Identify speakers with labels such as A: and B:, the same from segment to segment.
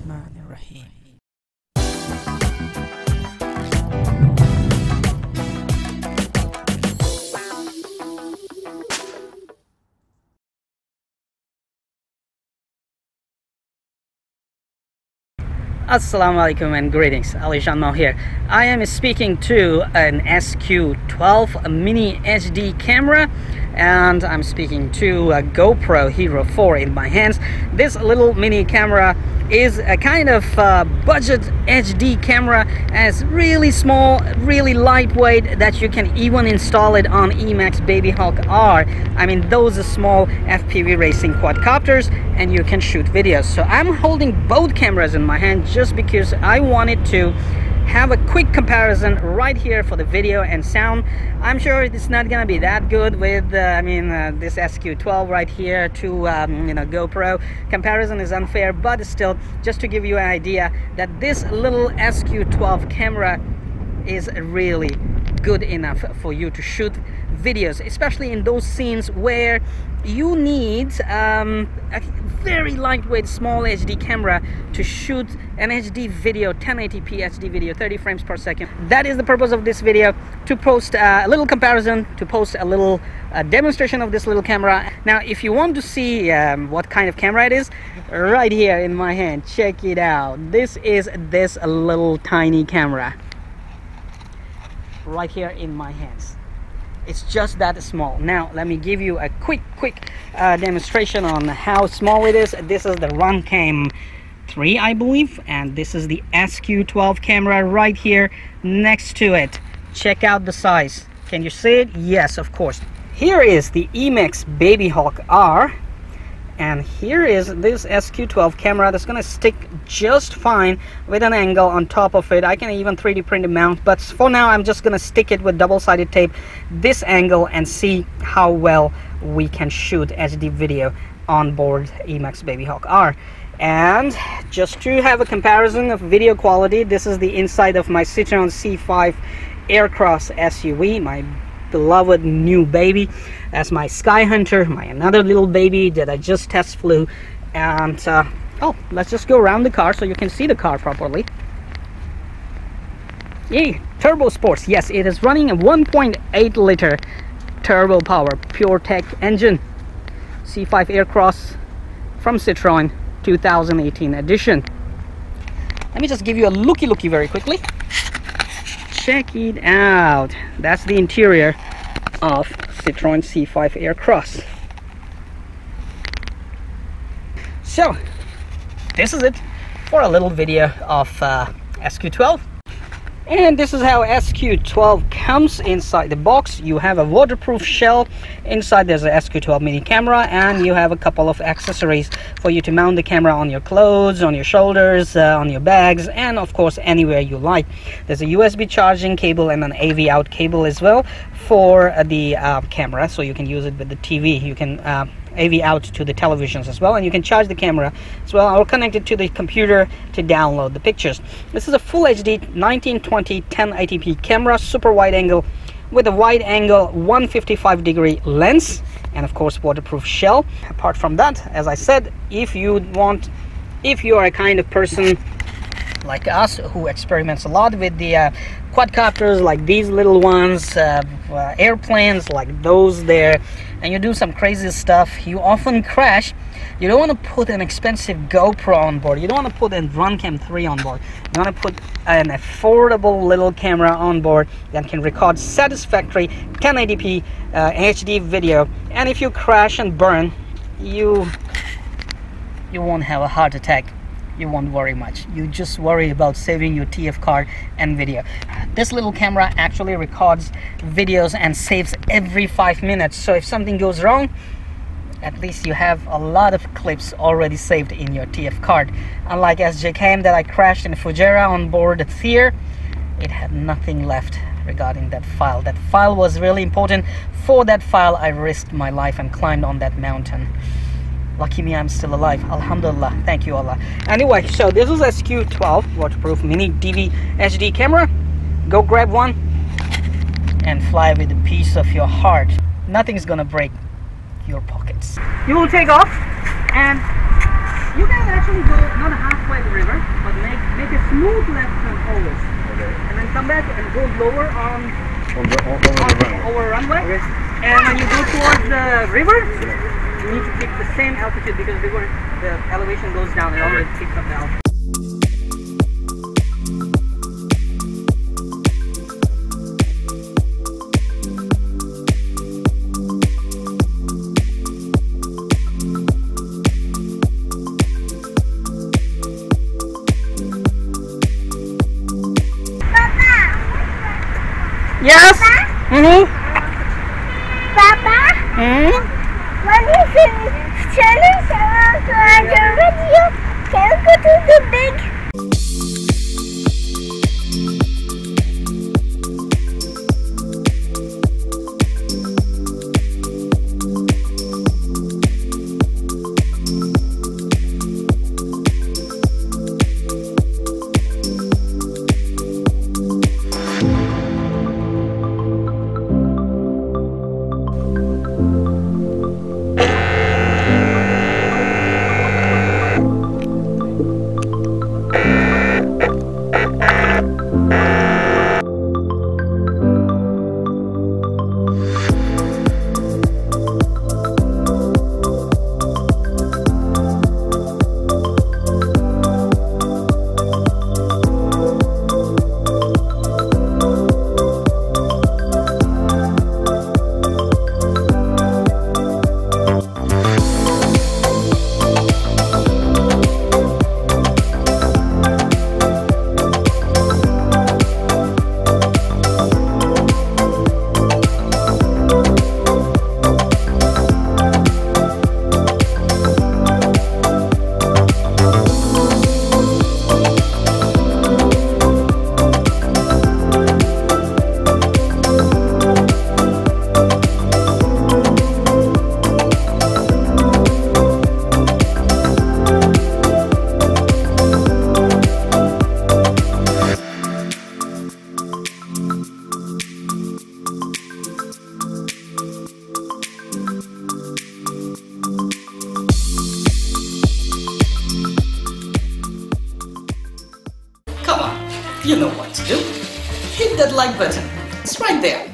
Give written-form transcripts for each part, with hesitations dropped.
A: Bismillahirrahmanirrahim. Assalamu alaikum and greetings. Ali Shanmao here. I am speaking to an SQ12 mini HD camera, and I'm speaking to a GoPro Hero 4 in my hands. This little mini camera is a kind of budget HD camera, and it's really small, really lightweight, that you can even install it on Emax Baby Hawk R. I mean, those are small FPV racing quadcopters, and you can shoot videos. So I'm holding both cameras in my hand just because I wanted to have a quick comparison right here for the video and sound. I'm sure it's not gonna be that good with this SQ12 right here to GoPro. Comparison is unfair, but still, just to give you an idea that this little SQ12 camera is really good enough for you to shoot videos, especially in those scenes where you need a very lightweight small HD camera to shoot an HD video, 1080p HD video, 30 frames per second. That is the purpose of this video, to post a little comparison, to post a little demonstration of this little camera. Now, if you want to see what kind of camera it is, right here in my hand, check it out. This is this little tiny camera right here in my hands. It's just that small. Now let me give you a quick demonstration on how small it is. This is the Runcam 3, I believe, and this is the SQ12 camera right here next to it. Check out the size. Can you see it? Yes, of course. Here is the Emax Baby Hawk R, and here is this SQ12 camera that's gonna stick just fine with an angle on top of it. I can even 3D print a mount, but for now I'm just gonna stick it with double-sided tape this angle and see how well we can shoot HD video on board Emax Baby Hawk R. And just to have a comparison of video quality, this is the inside of my Citroen C5 Aircross SUV, my beloved new baby. That's my Sky Hunter, my another little baby that I just test flew. And oh, let's just go around the car so you can see the car properly. Yay, turbo sports. Yes, it is running a 1.8 liter turbo power pure tech engine, C5 Aircross from Citroen 2018 edition. Let me just give you a looky very quickly. Check it out. That's the interior of Citroen C5 Aircross. So this is it for a little video of SQ12, and this is how SQ12 comes inside the box. You have a waterproof shell inside. There's a SQ12 mini camera, and you have a couple of accessories for you to mount the camera on your clothes, on your shoulders, on your bags, and of course anywhere you like. There's a USB charging cable and an AV out cable as well for the camera, so you can use it with the TV. You can AV out to the televisions as well, and you can charge the camera as well or connect it to the computer to download the pictures. This is a full HD 1920 1080p camera, super wide angle with a wide angle 155-degree lens, and of course waterproof shell. Apart from that, as I said, if you are a kind of person like us who experiments a lot with the quadcopters, like these little ones, airplanes like those there, and you do some crazy stuff, you often crash. You don't want to put an expensive GoPro on board. You don't want to put a Runcam 3 on board. You want to put an affordable little camera on board that can record satisfactory 1080p HD video. And if you crash and burn, you won't have a heart attack. You won't worry much. You just worry about saving your TF card and video. This little camera actually records videos and saves every 5 minutes. So if something goes wrong, at least you have a lot of clips already saved in your TF card. Unlike SJKM that I crashed in Fujairah on board the Thier, it had nothing left regarding that file. That file was really important. For that file, I risked my life and climbed on that mountain. Lucky me, I'm still alive. Alhamdulillah. Thank you, Allah. Anyway, so this is SQ12 waterproof mini DV HD camera. Go grab one and fly with a piece of your heart. Nothing's gonna break your pockets. You will take off and You can actually go not halfway the river, but make a smooth left turn always.
B: Okay.
A: And then come back and go lower on
B: the runway.
A: over runway.
B: Okay.
A: And when you go towards the river, you need to keep the same altitude because the elevation goes down. It always picks up the altitude. Yes. Mm-hmm.
C: Papa, when you finish challenge your video, can you go to the big?
A: You know what to do. Hit that like button. It's right there.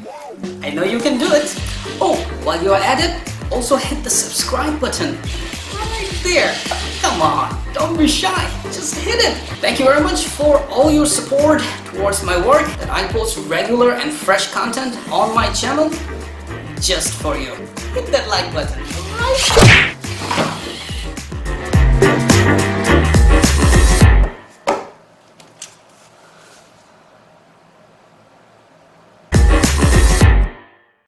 A: I know you can do it. Oh, while you're at it, also hit the subscribe button. Right there. Come on, don't be shy. Just hit it. Thank you very much for all your support towards my work, that I post regular and fresh content on my channel just for you. Hit that like button. Right.